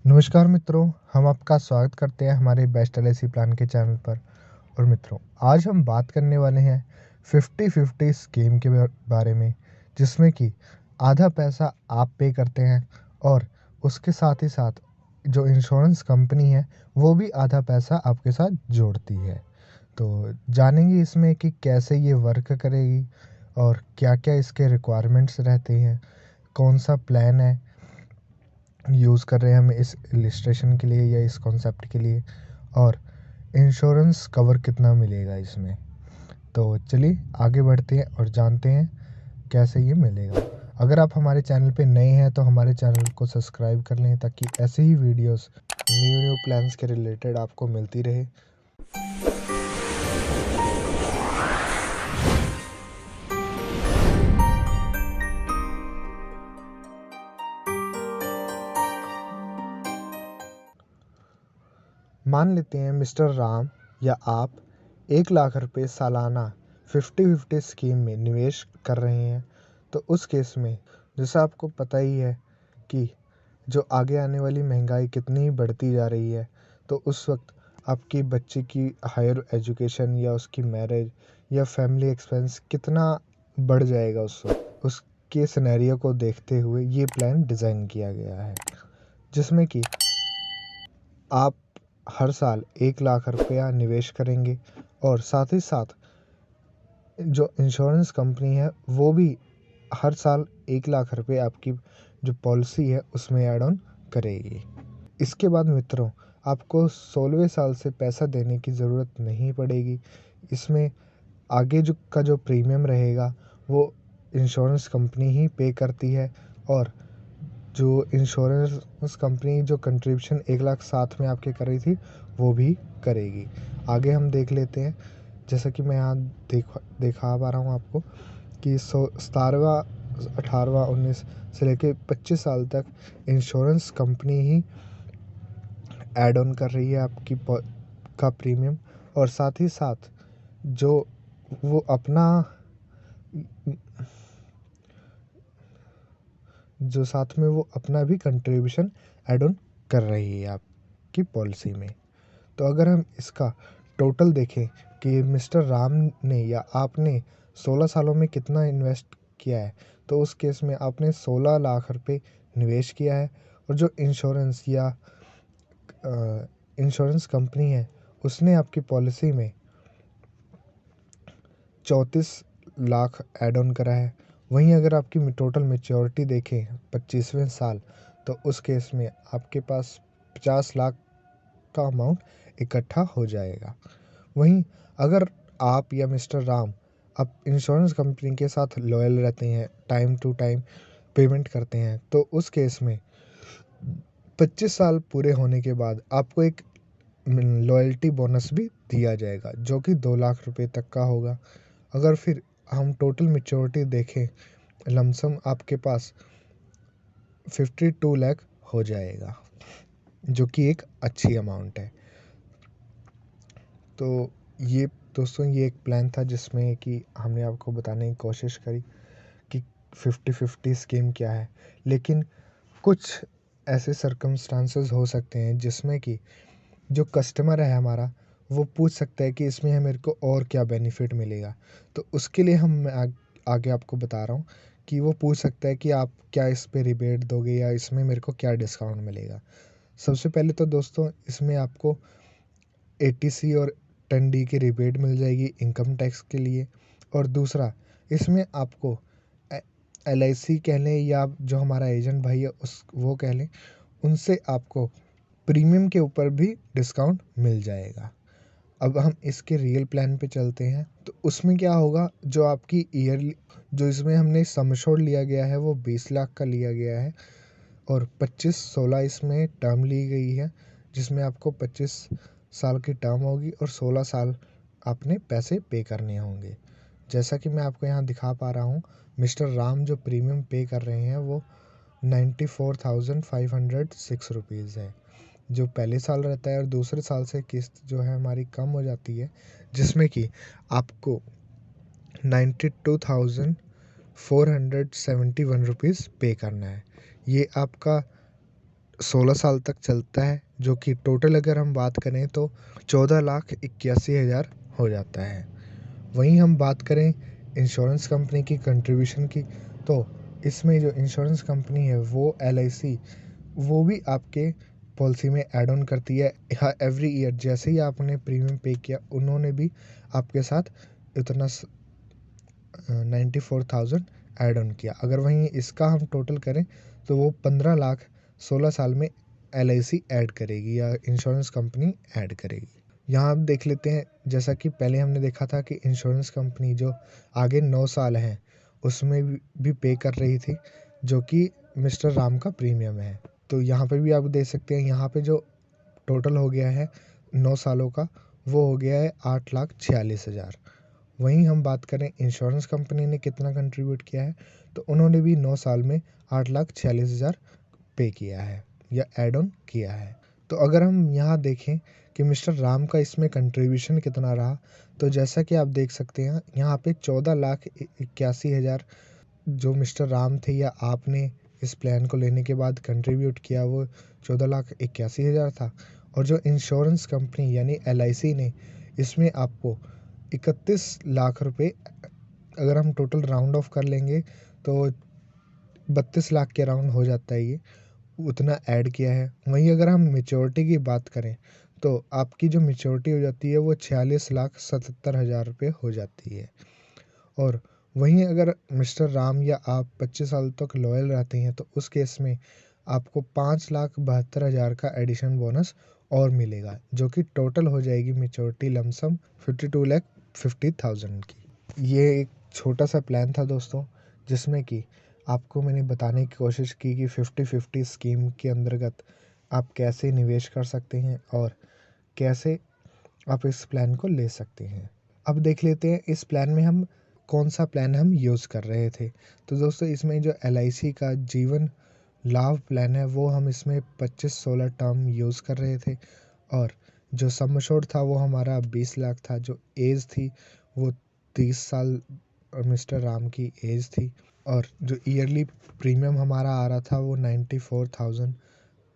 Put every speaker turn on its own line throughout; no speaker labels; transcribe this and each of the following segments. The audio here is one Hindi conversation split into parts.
नमस्कार मित्रों, हम आपका स्वागत करते हैं हमारे बेस्ट एलआईसी प्लान के चैनल पर। और मित्रों, आज हम बात करने वाले हैं 50-50 स्कीम के बारे में, जिसमें कि आधा पैसा आप पे करते हैं और उसके साथ ही साथ जो इंश्योरेंस कंपनी है वो भी आधा पैसा आपके साथ जोड़ती है। तो जानेंगे इसमें कि कैसे ये वर्क करेगी और क्या क्या इसके रिक्वायरमेंट्स रहते हैं, कौन सा प्लान है यूज़ कर रहे हैं हम इस इलिस्ट्रेशन के लिए या इस कॉन्सेप्ट के लिए, और इंश्योरेंस कवर कितना मिलेगा इसमें। तो चलिए आगे बढ़ते हैं और जानते हैं कैसे ये मिलेगा। अगर आप हमारे चैनल पे नए हैं तो हमारे चैनल को सब्सक्राइब कर लें ताकि ऐसे ही वीडियोस न्यू प्लान्स के रिलेटेड आपको मिलती रहे। मान लेते हैं मिस्टर राम या आप 1 लाख रुपए सालाना 50-50 स्कीम में निवेश कर रहे हैं। तो उस केस में जैसा आपको पता ही है कि जो आगे आने वाली महंगाई कितनी बढ़ती जा रही है, तो उस वक्त आपकी बच्चे की हायर एजुकेशन या उसकी मैरिज या फैमिली एक्सपेंस कितना बढ़ जाएगा उस वक्त, उसके सिनेरियो को देखते हुए ये प्लान डिज़ाइन किया गया है, जिसमें कि आप हर साल 1 लाख रुपया निवेश करेंगे और साथ ही साथ जो इंश्योरेंस कंपनी है वो भी हर साल 1 लाख रुपये आपकी जो पॉलिसी है उसमें ऐड ऑन करेगी। इसके बाद मित्रों, आपको 16वें साल से पैसा देने की ज़रूरत नहीं पड़ेगी। इसमें आगे जो प्रीमियम रहेगा वो इंश्योरेंस कंपनी ही पे करती है, और जो इंश्योरेंस कंपनी जो कंट्रीब्यूशन 1 लाख 7 में आपके कर रही थी वो भी करेगी। आगे हम देख लेते हैं, जैसा कि मैं यहाँ दिखा पा रहा हूँ आपको कि 17वां 18वां 19 से लेके 25 साल तक insurance company he add on कर रही है आपकी का प्रीमियम, और साथ ही साथ जो वो अपना जो साथ में वो अपना भी कंट्रीब्यूशन ऐड ऑन कर रही है आपकी पॉलिसी में। तो अगर हम इसका टोटल देखें कि मिस्टर राम ने या आपने 16 सालों में कितना इन्वेस्ट किया है, तो उस केस में आपने 16 लाख रुपए निवेश किया है, और जो इंश्योरेंस कंपनी है उसने आपकी पॉलिसी में 34 लाख ऐड ऑन करा है। वहीं अगर आपकी टोटल मैच्योरिटी देखें 25वें साल, तो उस केस में आपके पास 50 लाख का अमाउंट इकट्ठा हो जाएगा। वहीं अगर आप या मिस्टर राम अब इंश्योरेंस कंपनी के साथ लॉयल रहते हैं, टाइम टू टाइम पेमेंट करते हैं, तो उस केस में 25 साल पूरे होने के बाद आपको एक लॉयल्टी बोनस भी दिया जाएगा, जो कि 2 लाख रुपए तक का होगा। अगर फिर हम टोटल मैच्योरिटी देखें, लमसम आपके पास 52 लाख हो जाएगा, जो कि एक अच्छी अमाउंट है। तो ये दोस्तों, ये एक प्लान था जिसमें कि हमने आपको बताने की कोशिश करी कि 50-50 स्कीम क्या है। लेकिन कुछ ऐसे सर्कमस्टांसेस हो सकते हैं जिसमें कि जो कस्टमर है हमारा, वो पूछ सकता है कि इसमें मेरे को और क्या बेनिफिट मिलेगा। तो उसके लिए मैं आगे आपको बता रहा हूँ कि वो पूछ सकता है कि आप क्या इस पे रिबेट दोगे या इसमें मेरे को क्या डिस्काउंट मिलेगा। सबसे पहले तो दोस्तों, इसमें आपको 80C और 10D की रिबेट मिल जाएगी इनकम टैक्स के लिए। और दूसरा, इसमें आपको LIC कह लें या जो हमारा एजेंट भाई है वो कह लें, उनसे आपको प्रीमियम के ऊपर भी डिस्काउंट मिल जाएगा। अब हम इसके रियल प्लान पे चलते हैं, तो उसमें क्या होगा, जो आपकी ईयरली जो इसमें हमने सम एश्योर्ड लिया गया है वो 20 लाख का लिया गया है, और 25-16 इसमें टर्म ली गई है, जिसमें आपको 25 साल की टर्म होगी और 16 साल आपने पैसे पे करने होंगे। जैसा कि मैं आपको यहाँ दिखा पा रहा हूँ, मिस्टर राम जो प्रीमियम पे कर रहे हैं वो 94,506 रुपीज़ है, जो पहले साल रहता है, और दूसरे साल से किस्त जो है हमारी कम हो जाती है, जिसमें कि आपको 92,471 रुपीज़ पे करना है। ये आपका 16 साल तक चलता है, जो कि टोटल अगर हम बात करें तो 14,81,000 हो जाता है। वहीं हम बात करें इंश्योरेंस कंपनी की कंट्रीब्यूशन की, तो इसमें जो इंश्योरेंस कंपनी है वो LIC, वो भी आपके पॉलिसी में ऐड ऑन करती है एवरी ईयर। जैसे ही आपने प्रीमियम पे किया, उन्होंने भी आपके साथ इतना 94,000 ऐड ऑन किया। अगर वहीं इसका हम टोटल करें तो वो 15 लाख 16 साल में LIC ऐड करेगी या इंश्योरेंस कंपनी ऐड करेगी। यहाँ आप देख लेते हैं, जैसा कि पहले हमने देखा था कि इंश्योरेंस कंपनी जो आगे 9 साल हैं उसमें भी पे कर रही थी, जो कि मिस्टर राम का प्रीमियम है। तो यहाँ पे भी आप देख सकते हैं, यहाँ पे जो टोटल हो गया है 9 सालों का, वो हो गया है 8,46,000। वहीं हम बात करें इंश्योरेंस कंपनी ने कितना कंट्रीब्यूट किया है, तो उन्होंने भी 9 साल में 8,46,000 पे किया है या ऐड ऑन किया है। तो अगर हम यहाँ देखें कि मिस्टर राम का इसमें कंट्रीब्यूशन कितना रहा, तो जैसा कि आप देख सकते हैं यहाँ पे 14,81,000 जो मिस्टर राम थे या आपने इस प्लान को लेने के बाद कंट्रीब्यूट किया, वो 14,81,000 था। और जो इंश्योरेंस कंपनी यानी LIC ने इसमें आपको 31 लाख रुपए, अगर हम टोटल राउंड ऑफ कर लेंगे तो 32 लाख के अराउंड हो जाता है, ये उतना ऐड किया है। वहीं अगर हम मेच्योरिटी की बात करें तो आपकी जो मेच्योरिटी हो जाती है वो 46,77,000 रुपये हो जाती है। और वहीं अगर मिस्टर राम या आप 25 साल तक लॉयल रहते हैं तो उस केस में आपको 5,72,000 का एडिशन बोनस और मिलेगा, जो कि टोटल हो जाएगी मेच्योरिटी लमसम 52,50,000 की। ये एक छोटा सा प्लान था दोस्तों, जिसमें कि आपको मैंने बताने की कोशिश की कि 50-50 स्कीम के अंतर्गत आप कैसे निवेश कर सकते हैं और कैसे आप इस प्लान को ले सकते हैं। अब देख लेते हैं इस प्लान में हम कौन सा प्लान हम यूज़ कर रहे थे। तो दोस्तों इसमें जो LIC का जीवन लाभ प्लान है वो हम इसमें 25-16 टर्म यूज़ कर रहे थे, और जो सम एश्योर्ड था वो हमारा 20 लाख था। जो एज थी वो 30 साल मिस्टर राम की एज थी, और जो ईयरली प्रीमियम हमारा आ रहा था वो 94,000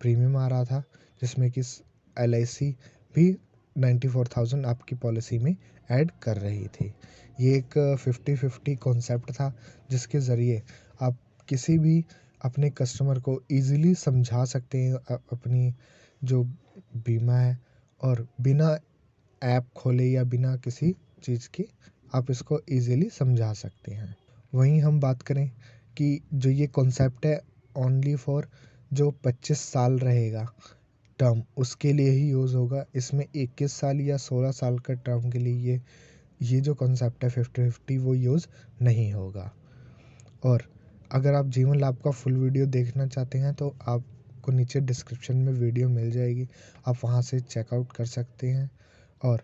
प्रीमियम आ रहा था, जिसमें कि LIC भी 94,000 आपकी पॉलिसी में ऐड कर रही थी। ये एक 50-50 कॉन्सेप्ट था, जिसके ज़रिए आप किसी भी अपने कस्टमर को ईज़िली समझा सकते हैं अपनी जो बीमा है, और बिना ऐप खोले या बिना किसी चीज़ के आप इसको ईज़िली समझा सकते हैं। वहीं हम बात करें कि जो ये कॉन्सेप्ट है ओनली फॉर जो 25 साल रहेगा टर्म, उसके लिए ही यूज़ होगा। इसमें 21 साल या 16 साल का टर्म के लिए ये जो कॉन्सेप्ट है 50-50 वो यूज़ नहीं होगा। और अगर आप जीवन लाभ का फुल वीडियो देखना चाहते हैं तो आपको नीचे डिस्क्रिप्शन में वीडियो मिल जाएगी, आप वहां से चेकआउट कर सकते हैं। और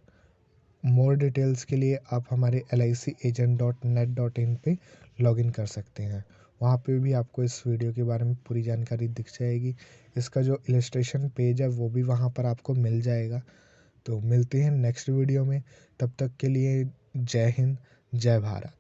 मोर डिटेल्स के लिए आप हमारे LICagent.net.in पे लॉगिन कर सकते हैं। वहाँ पे भी आपको इस वीडियो के बारे में पूरी जानकारी दिख जाएगी। इसका जो इलस्ट्रेशन पेज है वो भी वहाँ पर आपको मिल जाएगा। तो मिलते हैं नेक्स्ट वीडियो में, तब तक के लिए जय हिंद, जय भारत।